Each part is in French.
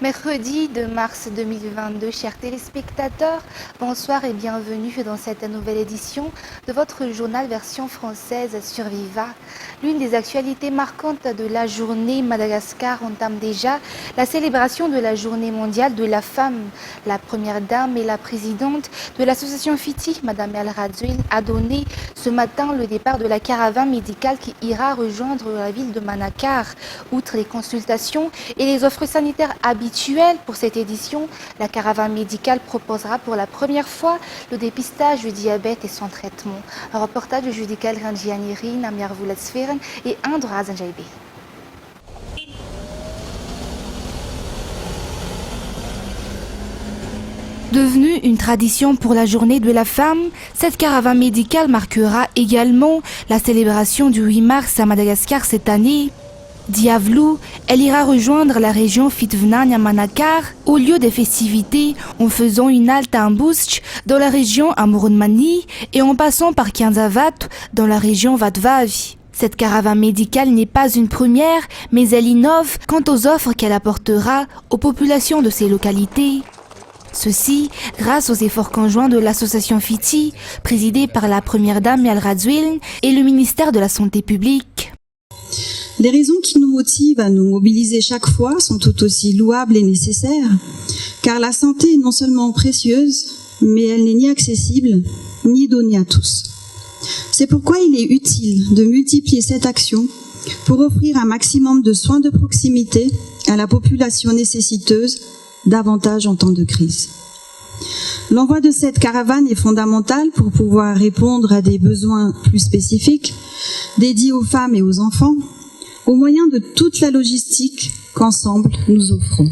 Mercredi 2 mars 2022, chers téléspectateurs, bonsoir et bienvenue dans cette nouvelle édition de votre journal version française Surviva. L'une des actualités marquantes de la journée, Madagascar entame déjà la célébration de la journée mondiale de la femme. La première dame et la présidente de l'association FITI, Madame El Radzouil, a donné ce matin le départ de la caravane médicale qui ira rejoindre la ville de Manakar. Outre les consultations et les offres sanitaires habituelles pour cette édition, la caravane médicale proposera pour la première fois le dépistage du diabète et son traitement. Un reportage de Judical Rangianiri, Namir Voulatsferen et Andra Zanjaïbe. Devenue une tradition pour la journée de la femme, cette caravane médicale marquera également la célébration du 8 mars à Madagascar cette année. Diavlou, elle ira rejoindre la région Fitvnan à Manakar au lieu des festivités en faisant une halte à Mbouch dans la région Amurunmani et en passant par Kianzavat dans la région Vatvavi. Cette caravane médicale n'est pas une première, mais elle innove quant aux offres qu'elle apportera aux populations de ces localités. Ceci grâce aux efforts conjoints de l'association FITI, présidée par la première dame El Radzouil et le ministère de la Santé publique. Les raisons qui nous motivent à nous mobiliser chaque fois sont tout aussi louables et nécessaires, car la santé est non seulement précieuse, mais elle n'est ni accessible, ni donnée à tous. C'est pourquoi il est utile de multiplier cette action pour offrir un maximum de soins de proximité à la population nécessiteuse, davantage en temps de crise. L'envoi de cette caravane est fondamental pour pouvoir répondre à des besoins plus spécifiques, dédiés aux femmes et aux enfants, au moyen de toute la logistique qu'ensemble nous offrons.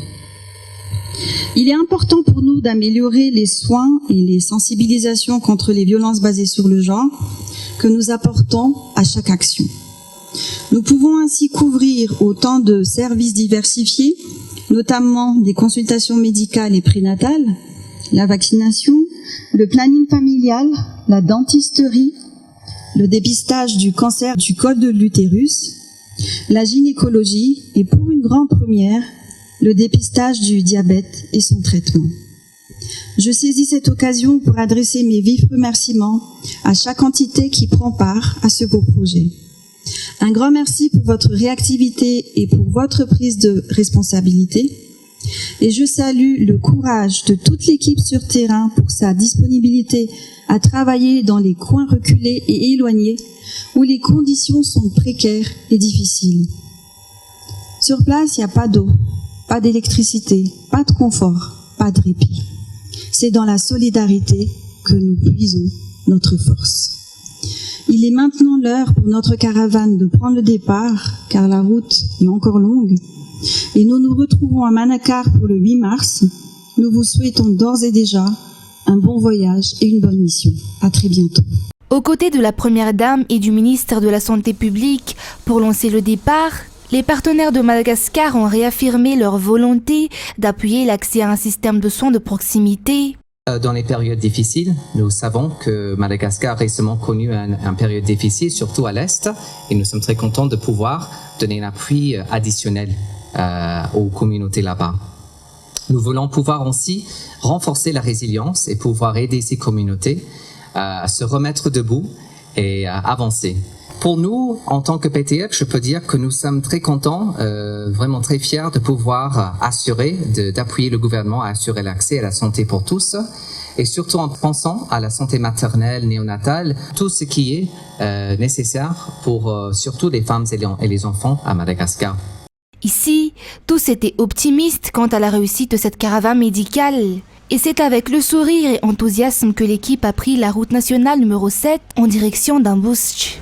Il est important pour nous d'améliorer les soins et les sensibilisations contre les violences basées sur le genre que nous apportons à chaque action. Nous pouvons ainsi couvrir autant de services diversifiés, notamment des consultations médicales et prénatales, la vaccination, le planning familial, la dentisterie, le dépistage du cancer du col de l'utérus, la gynécologie et pour une grande première, le dépistage du diabète et son traitement. Je saisis cette occasion pour adresser mes vifs remerciements à chaque entité qui prend part à ce beau projet. Un grand merci pour votre réactivité et pour votre prise de responsabilité. Et je salue le courage de toute l'équipe sur terrain pour sa disponibilité à travailler dans les coins reculés et éloignés où les conditions sont précaires et difficiles. Sur place, il n'y a pas d'eau, pas d'électricité, pas de confort, pas de répit. C'est dans la solidarité que nous puisons notre force. Il est maintenant l'heure pour notre caravane de prendre le départ, car la route est encore longue. Et nous nous retrouvons à Manakar pour le 8 mars. Nous vous souhaitons d'ores et déjà un bon voyage et une bonne mission. À très bientôt. Aux côtés de la première dame et du ministre de la Santé publique, pour lancer le départ, les partenaires de Madagascar ont réaffirmé leur volonté d'appuyer l'accès à un système de soins de proximité. Dans les périodes difficiles, nous savons que Madagascar a récemment connu une période difficile, surtout à l'Est, et nous sommes très contents de pouvoir donner un appui additionnel aux communautés là-bas. Nous voulons pouvoir aussi renforcer la résilience et pouvoir aider ces communautés à se remettre debout et à avancer. Pour nous, en tant que PTF, je peux dire que nous sommes très contents, vraiment très fiers de pouvoir d'appuyer le gouvernement à assurer l'accès à la santé pour tous, et surtout en pensant à la santé maternelle, néonatale, tout ce qui est nécessaire pour surtout les femmes et les enfants à Madagascar. Ici, tous étaient optimistes quant à la réussite de cette caravane médicale. Et c'est avec le sourire et enthousiasme que l'équipe a pris la route nationale numéro 7 en direction d'Mbouch.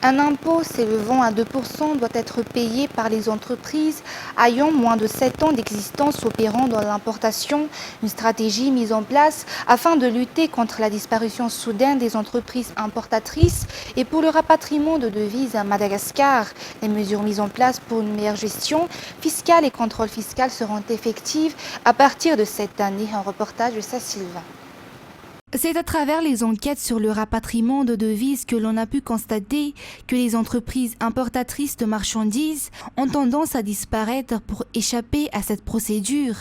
Un impôt s'élevant à 2% doit être payé par les entreprises ayant moins de 7 ans d'existence opérant dans l'importation, une stratégie mise en place afin de lutter contre la disparition soudaine des entreprises importatrices et pour le rapatriement de devises à Madagascar. Les mesures mises en place pour une meilleure gestion fiscale et contrôle fiscal seront effectives à partir de cette année. Un reportage de Sylvain. C'est à travers les enquêtes sur le rapatriement de devises que l'on a pu constater que les entreprises importatrices de marchandises ont tendance à disparaître pour échapper à cette procédure.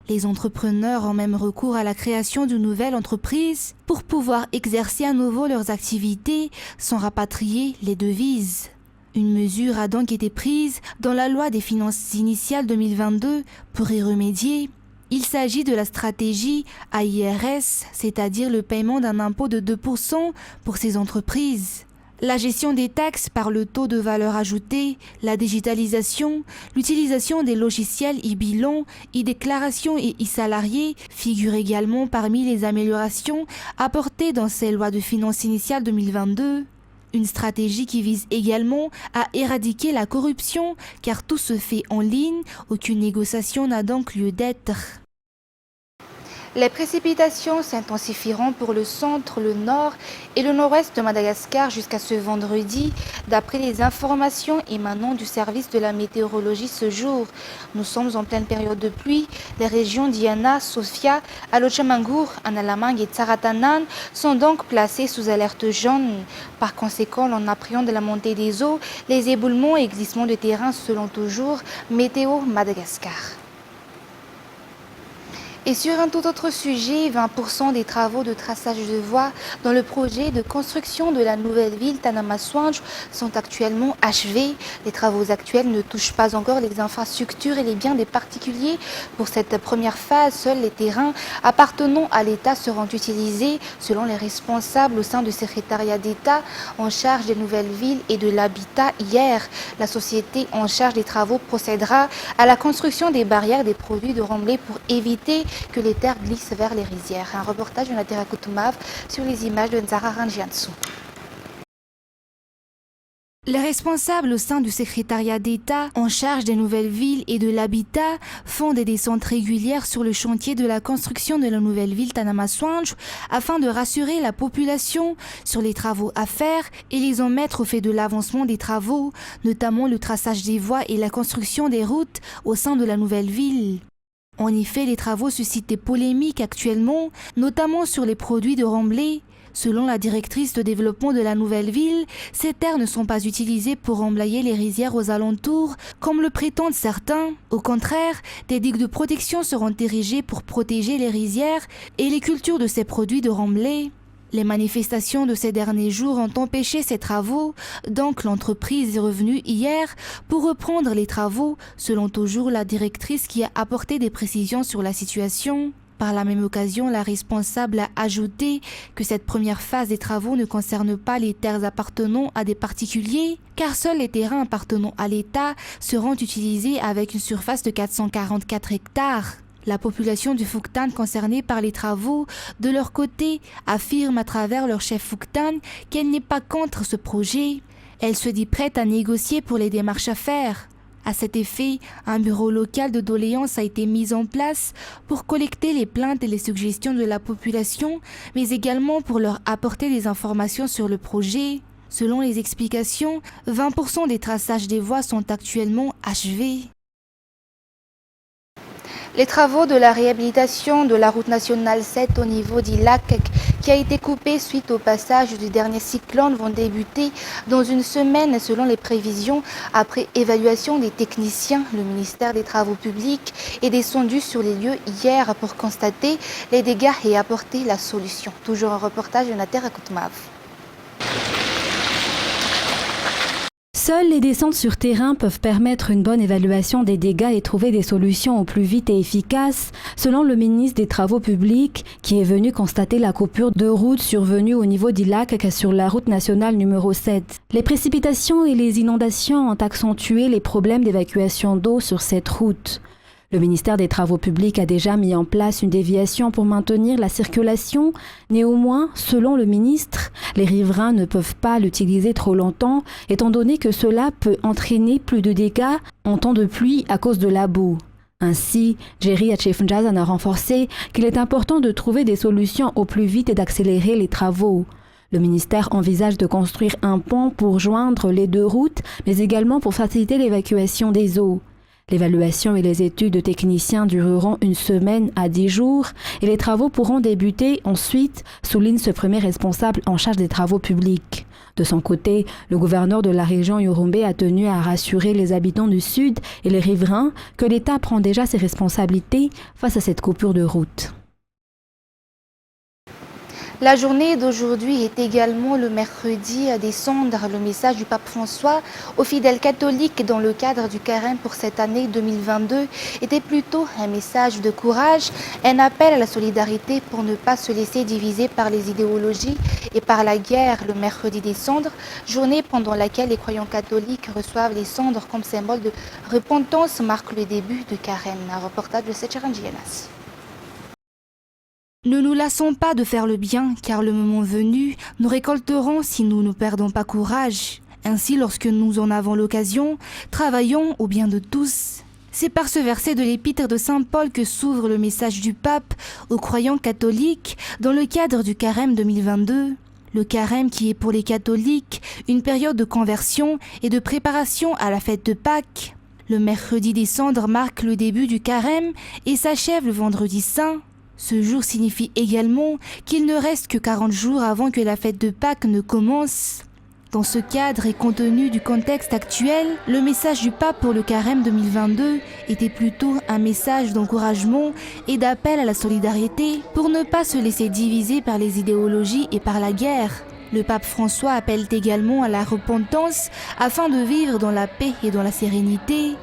Les entrepreneurs ont même recours à la création d'une nouvelle entreprise pour pouvoir exercer à nouveau leurs activités sans rapatrier les devises. Une mesure a donc été prise dans la loi des finances initiales 2022 pour y remédier. Il s'agit de la stratégie AIRS, c'est-à-dire le paiement d'un impôt de 2% pour ces entreprises. La gestion des taxes par le taux de valeur ajoutée, la digitalisation, l'utilisation des logiciels e-bilan, e-déclaration et e-salarié figurent également parmi les améliorations apportées dans ces lois de finances initiales 2022. Une stratégie qui vise également à éradiquer la corruption, car tout se fait en ligne, aucune négociation n'a donc lieu d'être. Les précipitations s'intensifieront pour le centre, le nord et le nord-ouest de Madagascar jusqu'à ce vendredi, d'après les informations émanant du service de la météorologie ce jour. Nous sommes en pleine période de pluie. Les régions d'Iana, Sofia, Alochamangour, Analamang et Tsaratanan sont donc placées sous alerte jaune. Par conséquent, l'on appréhende la montée des eaux, les éboulements et glissements de terrain selon toujours Météo Madagascar. Et sur un tout autre sujet, 20% des travaux de traçage de voies dans le projet de construction de la nouvelle ville Tanamaswanj sont actuellement achevés. Les travaux actuels ne touchent pas encore les infrastructures et les biens des particuliers. Pour cette première phase, seuls les terrains appartenant à l'État seront utilisés, selon les responsables au sein du secrétariat d'État en charge des nouvelles villes et de l'habitat hier. La société en charge des travaux procédera à la construction des barrières des produits de remblai pour éviter que les terres glissent vers les rizières. Un reportage de Natera Koutumav sur les images de Nzara Ranjiansou. Les responsables au sein du secrétariat d'État en charge des nouvelles villes et de l'habitat font des descentes régulières sur le chantier de la construction de la nouvelle ville Tanamaswanj afin de rassurer la population sur les travaux à faire et les en mettre au fait de l'avancement des travaux, notamment le traçage des voies et la construction des routes au sein de la nouvelle ville. En effet, les travaux suscitent des polémiques actuellement, notamment sur les produits de remblai. Selon la directrice de développement de la nouvelle ville, ces terres ne sont pas utilisées pour remblayer les rizières aux alentours, comme le prétendent certains. Au contraire, des digues de protection seront érigées pour protéger les rizières et les cultures de ces produits de remblai. Les manifestations de ces derniers jours ont empêché ces travaux, donc l'entreprise est revenue hier pour reprendre les travaux, selon toujours la directrice qui a apporté des précisions sur la situation. Par la même occasion, la responsable a ajouté que cette première phase des travaux ne concerne pas les terres appartenant à des particuliers, car seuls les terrains appartenant à l'État seront utilisés avec une surface de 444 hectares. La population du Fouktan concernée par les travaux, de leur côté, affirme à travers leur chef Fouktan qu'elle n'est pas contre ce projet. Elle se dit prête à négocier pour les démarches à faire. À cet effet, un bureau local de doléances a été mis en place pour collecter les plaintes et les suggestions de la population, mais également pour leur apporter des informations sur le projet. Selon les explications, 20% des traçages des voies sont actuellement achevés. Les travaux de la réhabilitation de la route nationale 7 au niveau d'Ilak, qui a été coupée suite au passage du dernier cyclone, vont débuter dans une semaine selon les prévisions. Après évaluation des techniciens, le ministère des Travaux publics est descendu sur les lieux hier pour constater les dégâts et apporter la solution. Toujours un reportage de Natera Koutumav. Seules les descentes sur terrain peuvent permettre une bonne évaluation des dégâts et trouver des solutions au plus vite et efficaces, selon le ministre des Travaux publics, qui est venu constater la coupure de route survenue au niveau d'Ilak sur la route nationale numéro 7. Les précipitations et les inondations ont accentué les problèmes d'évacuation d'eau sur cette route. Le ministère des Travaux publics a déjà mis en place une déviation pour maintenir la circulation. Néanmoins, selon le ministre, les riverains ne peuvent pas l'utiliser trop longtemps, étant donné que cela peut entraîner plus de dégâts en temps de pluie à cause de la boue. Ainsi, Jerry Atchefnjaz en a renforcé qu'il est important de trouver des solutions au plus vite et d'accélérer les travaux. Le ministère envisage de construire un pont pour joindre les deux routes, mais également pour faciliter l'évacuation des eaux. L'évaluation et les études de techniciens dureront 1 semaine à 10 jours et les travaux pourront débuter ensuite, souligne ce premier responsable en charge des travaux publics. De son côté, le gouverneur de la région Yorumbé a tenu à rassurer les habitants du Sud et les riverains que l'État prend déjà ses responsabilités face à cette coupure de route. La journée d'aujourd'hui est également le mercredi décembre, le message du pape François aux fidèles catholiques dans le cadre du carême pour cette année 2022 était plutôt un message de courage, un appel à la solidarité pour ne pas se laisser diviser par les idéologies et par la guerre le mercredi des cendres, journée pendant laquelle les croyants catholiques reçoivent les cendres comme symbole de repentance marque le début du carême. Un reportage de Secharan Gianas. Ne nous lassons pas de faire le bien, car le moment venu, nous récolterons si nous ne perdons pas courage. Ainsi, lorsque nous en avons l'occasion, travaillons au bien de tous. C'est par ce verset de l'épître de Saint Paul que s'ouvre le message du pape aux croyants catholiques dans le cadre du carême 2022. Le carême qui est pour les catholiques une période de conversion et de préparation à la fête de Pâques. Le mercredi des cendres marque le début du carême et s'achève le vendredi saint. Ce jour signifie également qu'il ne reste que 40 jours avant que la fête de Pâques ne commence. Dans ce cadre et compte tenu du contexte actuel, le message du pape pour le carême 2022 était plutôt un message d'encouragement et d'appel à la solidarité pour ne pas se laisser diviser par les idéologies et par la guerre. Le pape François appelle également à la repentance afin de vivre dans la paix et dans la sérénité.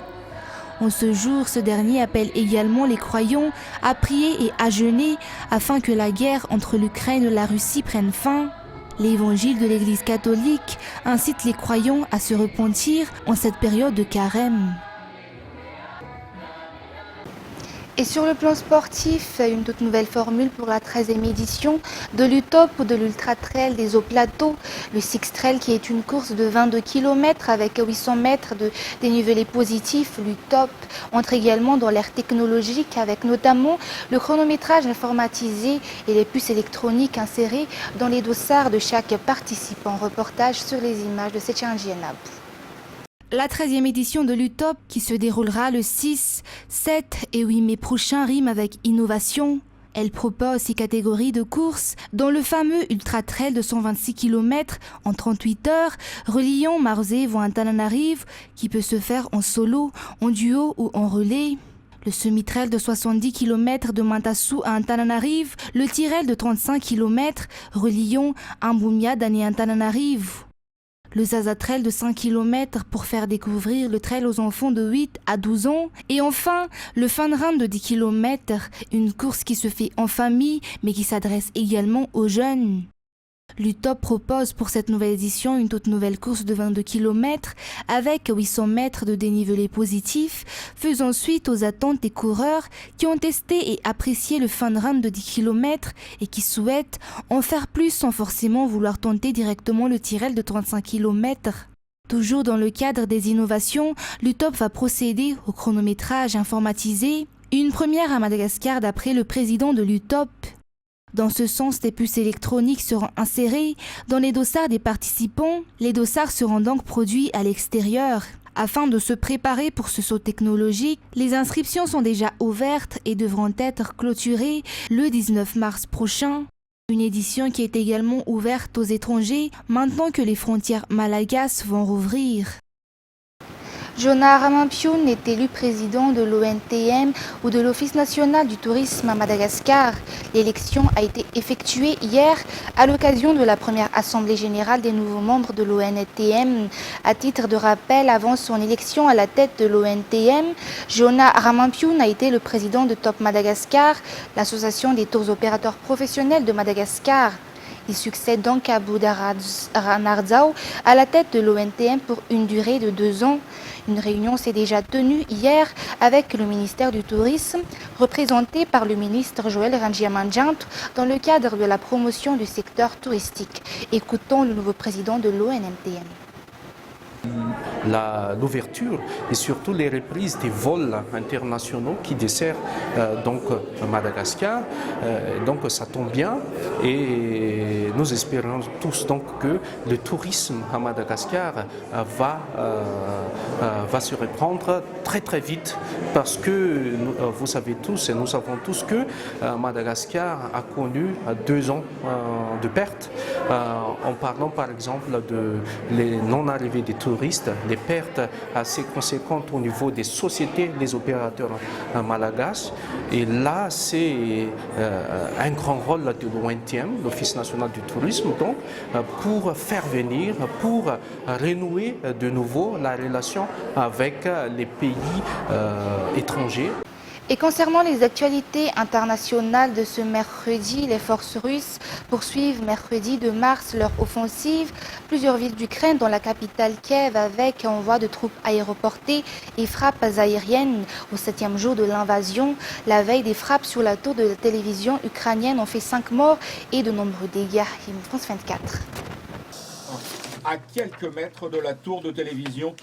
En ce jour, ce dernier appelle également les croyants à prier et à jeûner afin que la guerre entre l'Ukraine et la Russie prenne fin. L'évangile de l'Église catholique incite les croyants à se repentir en cette période de carême. Et sur le plan sportif, une toute nouvelle formule pour la 13e édition de l'UTOP ou de l'Ultra Trail des Hauts Plateaux. Le Six Trail qui est une course de 22 km avec 800 mètres de dénivelé positif. L'UTOP entre également dans l'ère technologique avec notamment le chronométrage informatisé et les puces électroniques insérées dans les dossards de chaque participant. Reportage sur les images de Secharan Gianas. La 13e édition de l'UTOP qui se déroulera le 6, 7 et 8 mai prochain rime avec innovation. Elle propose 6 catégories de courses, dont le fameux Ultra Trail de 126 km en 38 heures, reliant Marseille à Antananarivo, qui peut se faire en solo, en duo ou en relais. Le semi-trail de 70 km de Mantassou à Antananarivo, le Tirel de 35 km reliant Amboumia et Antananarivo. Le Zaza Trail de 5 km pour faire découvrir le trail aux enfants de 8 à 12 ans. Et enfin, le Fun Run de 10 km, une course qui se fait en famille mais qui s'adresse également aux jeunes. L'UTOP propose pour cette nouvelle édition une toute nouvelle course de 22 km avec 800 mètres de dénivelé positif, faisant suite aux attentes des coureurs qui ont testé et apprécié le Fun Run de 10 km et qui souhaitent en faire plus sans forcément vouloir tenter directement le Tirel de 35 km. Toujours dans le cadre des innovations, l'UTOP va procéder au chronométrage informatisé, une première à Madagascar d'après le président de l'UTOP. Dans ce sens, des puces électroniques seront insérées dans les dossards des participants. Les dossards seront donc produits à l'extérieur. Afin de se préparer pour ce saut technologique, les inscriptions sont déjà ouvertes et devront être clôturées le 19 mars prochain. Une édition qui est également ouverte aux étrangers maintenant que les frontières malagasy vont rouvrir. Jonah Ramampion est élu président de l'ONTM ou de l'Office national du tourisme à Madagascar. L'élection a été effectuée hier à l'occasion de la première assemblée générale des nouveaux membres de l'ONTM. À titre de rappel, avant son élection à la tête de l'ONTM, Jonah Ramampion a été le président de Top Madagascar, l'association des tours opérateurs professionnels de Madagascar. Il succède donc à Bouddha Nardzao à la tête de l'ONTM pour une durée de 2 ans. Une réunion s'est déjà tenue hier avec le ministère du Tourisme, représenté par le ministre Joël Rangiamanjantu dans le cadre de la promotion du secteur touristique. Écoutons le nouveau président de l'ONMTM. L'ouverture et surtout les reprises des vols internationaux qui desservent donc Madagascar. Donc ça tombe bien et nous espérons tous donc que le tourisme à Madagascar va se reprendre très très vite parce que vous savez tous et nous savons tous que Madagascar a connu 2 ans de pertes en parlant par exemple de les non-arrivées des touristes, des pertes assez conséquentes au niveau des sociétés, des opérateurs malagasy. Et là, c'est un grand rôle de l'ONTM, l'Office national du tourisme, donc, pour faire venir, pour renouer de nouveau la relation avec les pays étrangers. Et concernant les actualités internationales de ce mercredi, les forces russes poursuivent mercredi 2 mars leur offensive. Plusieurs villes d'Ukraine, dont la capitale Kiev, avec envoi de troupes aéroportées et frappes aériennes au 7e jour de l'invasion. La veille, des frappes sur la tour de la télévision ukrainienne ont fait 5 morts et de nombreux dégâts. France 24. À quelques mètres de la tour de télévision,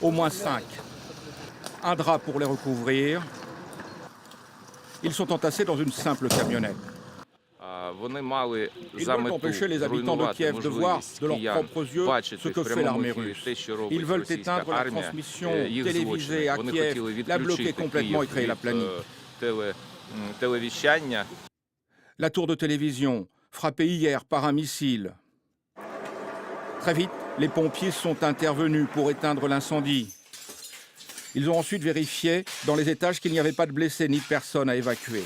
au moins 5. Un drap pour les recouvrir. Ils sont entassés dans une simple camionnette. Ils veulent empêcher les habitants de Kiev de voir de leurs propres yeux ce que fait l'armée russe. Ils veulent éteindre la transmission télévisée à Kiev, la bloquer complètement et créer la panique. La tour de télévision, frappée hier par un missile. Très vite, les pompiers sont intervenus pour éteindre l'incendie. Ils ont ensuite vérifié dans les étages qu'il n'y avait pas de blessés ni de personnes à évacuer.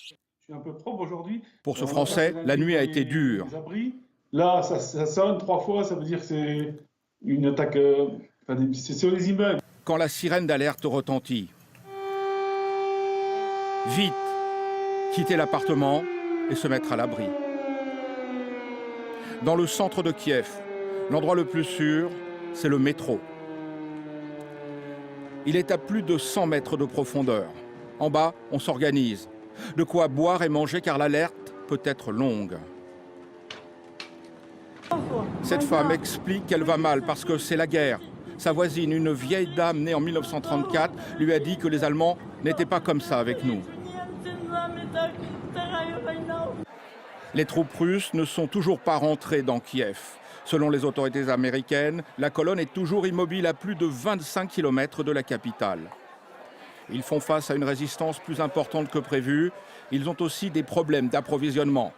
Je suis un peu propre aujourd'hui. Pour ce Français, la nuit a été dure. Là, ça sonne 3 fois, ça veut dire que c'est une attaque, c'est sur les immeubles. Quand la sirène d'alerte retentit. Vite, quitter l'appartement et se mettre à l'abri. Dans le centre de Kiev, l'endroit le plus sûr, c'est le métro. Il est à plus de 100 mètres de profondeur. En bas, on s'organise. De quoi boire et manger car l'alerte peut être longue. Cette femme explique qu'elle va mal parce que c'est la guerre. Sa voisine, une vieille dame née en 1934, lui a dit que les Allemands n'étaient pas comme ça avec nous. Les troupes russes ne sont toujours pas rentrées dans Kiev. Selon les autorités américaines, la colonne est toujours immobile à plus de 25 km de la capitale. Ils font face à une résistance plus importante que prévu. Ils ont aussi des problèmes d'approvisionnement.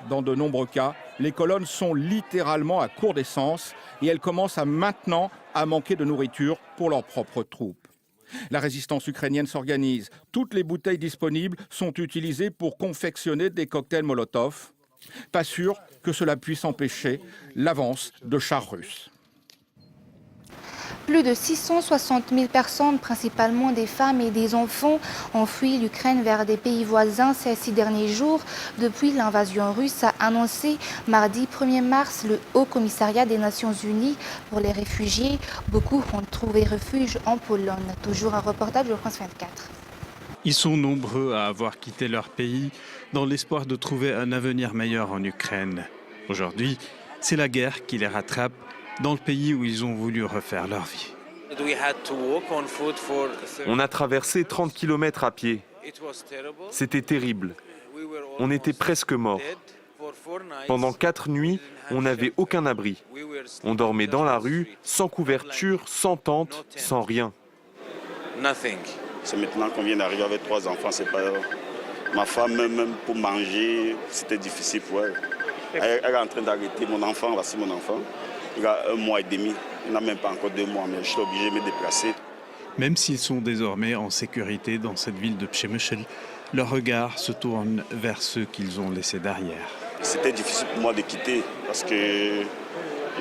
Dans de nombreux cas, les colonnes sont littéralement à court d'essence et elles commencent maintenant à manquer de nourriture pour leurs propres troupes. La résistance ukrainienne s'organise. Toutes les bouteilles disponibles sont utilisées pour confectionner des cocktails Molotov. Pas sûr que cela puisse empêcher l'avance de chars russes. Plus de 660 000 personnes, principalement des femmes et des enfants, ont fui l'Ukraine vers des pays voisins ces 6 derniers jours depuis l'invasion russe, a annoncé mardi 1er mars le Haut Commissariat des Nations Unies pour les réfugiés. Beaucoup ont trouvé refuge en Pologne. Toujours un reportage de France 24. Ils sont nombreux à avoir quitté leur pays dans l'espoir de trouver un avenir meilleur en Ukraine. Aujourd'hui, c'est la guerre qui les rattrape dans le pays où ils ont voulu refaire leur vie. On a traversé 30 km à pied. C'était terrible. On était presque morts. Pendant 4 nuits, on n'avait aucun abri. On dormait dans la rue, sans couverture, sans tente, sans rien. C'est maintenant qu'on vient d'arriver avec 3 enfants, c'est pas... Ma femme, même pour manger, c'était difficile pour elle. Elle est en train d'arrêter mon enfant, voici mon enfant. Il a 1 mois et demi, il n'a même pas encore 2 mois, mais je suis obligé de me déplacer. Même s'ils sont désormais en sécurité dans cette ville de Przemyśl, leur regard se tourne vers ceux qu'ils ont laissés derrière. C'était difficile pour moi de quitter parce que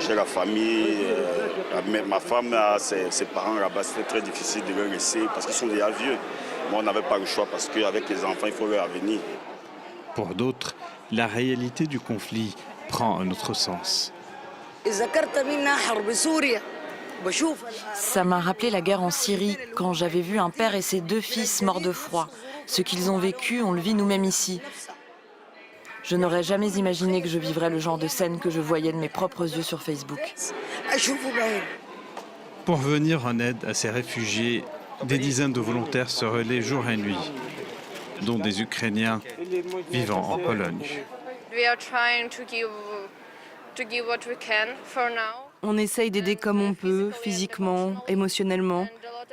j'ai la famille, ma femme a ses parents là-bas, c'était très difficile de les laisser parce qu'ils sont déjà vieux. Moi, on n'avait pas le choix parce qu'avec les enfants, il faut leur avenir. Pour d'autres, la réalité du conflit prend un autre sens. Ça m'a rappelé la guerre en Syrie, quand j'avais vu un père et ses 2 fils morts de froid. Ce qu'ils ont vécu, on le vit nous-mêmes ici. Je n'aurais jamais imaginé que je vivrais le genre de scène que je voyais de mes propres yeux sur Facebook. Pour venir en aide à ces réfugiés, des dizaines de volontaires se relaient jour et nuit, dont des Ukrainiens vivant en Pologne. On essaye d'aider comme on peut, physiquement, émotionnellement.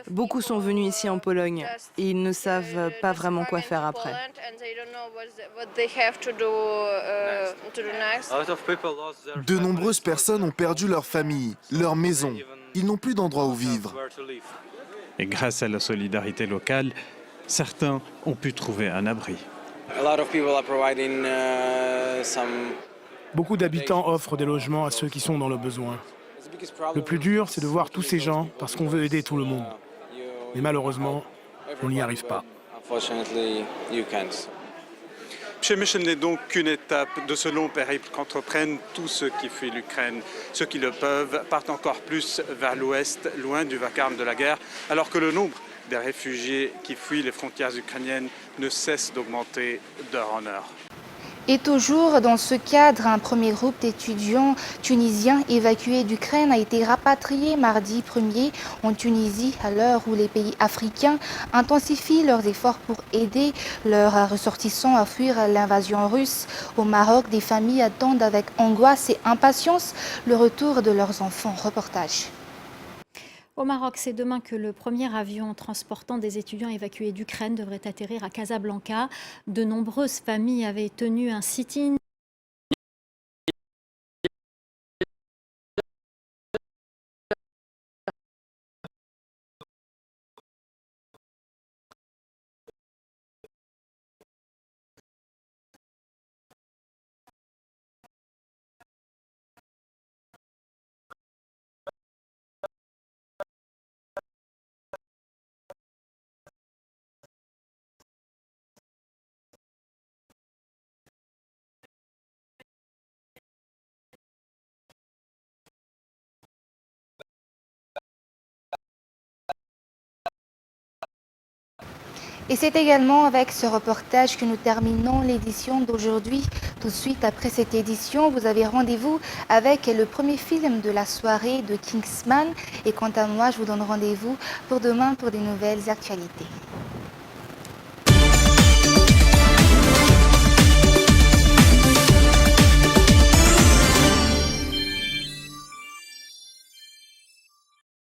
Beaucoup sont venus ici en Pologne et ils ne savent pas vraiment quoi faire après. De nombreuses personnes ont perdu leur famille, leur maison. Ils n'ont plus d'endroit où vivre. Et grâce à la solidarité locale, certains ont pu trouver un abri. Beaucoup d'habitants offrent des logements à ceux qui sont dans le besoin. Le plus dur, c'est de voir tous ces gens parce qu'on veut aider tout le monde. Mais malheureusement, on n'y arrive pas. Przemyśl n'est donc qu'une étape de ce long périple qu'entreprennent tous ceux qui fuient l'Ukraine. Ceux qui le peuvent partent encore plus vers l'ouest, loin du vacarme de la guerre, alors que le nombre des réfugiés qui fuient les frontières ukrainiennes ne cesse d'augmenter d'heure en heure. Et toujours dans ce cadre, un premier groupe d'étudiants tunisiens évacués d'Ukraine a été rapatrié mardi 1er en Tunisie à l'heure où les pays africains intensifient leurs efforts pour aider leurs ressortissants à fuir l'invasion russe. Au Maroc, des familles attendent avec angoisse et impatience le retour de leurs enfants. Reportage. Au Maroc, c'est demain que le premier avion transportant des étudiants évacués d'Ukraine devrait atterrir à Casablanca. De nombreuses familles avaient tenu un sit-in. Et c'est également avec ce reportage que nous terminons l'édition d'aujourd'hui. Tout de suite après cette édition, vous avez rendez-vous avec le premier film de la soirée de Kingsman. Et quant à moi, je vous donne rendez-vous pour demain pour des nouvelles actualités.